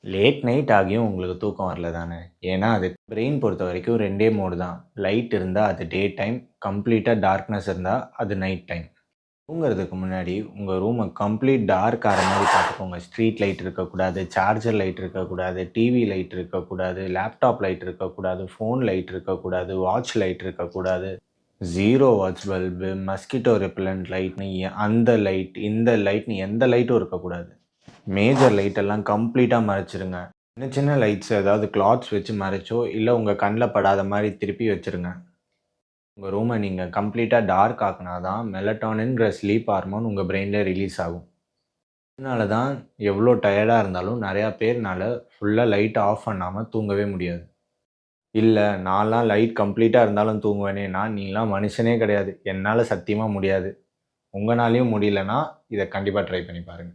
Late night ஆகியும் உங்களுக்கு தூக்கம் வரல தானே! ஏன்னா, அது பிரெயின் பொறுத்தவரைக்கும் 2டே மோடு தான். லைட் இருந்தா அது டே டைம், கம்ப்ளீட்டா டார்க்னஸ் இருந்தா அது நைட் டைம். தூங்குறதுக்கு முன்னாடி உங்க ரூம கம்ப்ளீட் டார்க் ஆற மாரி பார்த்துக்கோங்க. ஸ்ட்ரீட் லைட் இருக்கக்கூடாது, சார்ஜர் லைட் இருக்கக்கூடாது, டிவி லைட் இருக்கக்கூடாது, லேப்டாப் லைட் இருக்கக்கூடாது, ஃபோன் லைட் இருக்கக்கூடாது, வாட்ச் லைட் இருக்கக்கூடாது. 0 வாட்ஸ் பல்பு, மஸ்கிட்டோ ரெப்பலண்ட் லைட்ன்னு அந்த லைட், இந்த லைட்ன்னு எந்த லைட்டும் இருக்கக்கூடாது. மேஜர் லைட் எல்லாம் கம்ப்ளீட்டா மறைச்சிருங்க. சின்ன சின்ன லைட்ஸ் ஏதாவது கிளாத்ஸ் வச்சு மறைச்சோ, இல்ல உங்க கண்ல படாத மாரி திருப்பி வச்சுருங்க. உங்க ரூம நீங்க கம்ப்ளீட்டா டார்க் ஆக்குனா தான் மெலட்டோனின்ங்கிற ஸ்லீப் ஹார்மோன் உங்க பிரெயின்ல ரிலீஸ் ஆகும். இதனால தான் எவ்ளோ டயர்டா இருந்தாலும் நெறையா பேர்னால ஃபுல்லா லைட்ட ஆஃப் பண்ணாம தூங்கவே முடியாது. இல்ல நான்லாம் லைட் கம்ப்ளீட்டா இருந்தாலும் தூங்குவேனேன்னா, நீலாம் மனுஷனே கிடையாது. என்னால சத்தியமா முடியாது. உங்கனாலயும் முடியலன்னா, இத கண்டிப்பா ட்ரை பண்ணி பாருங்க.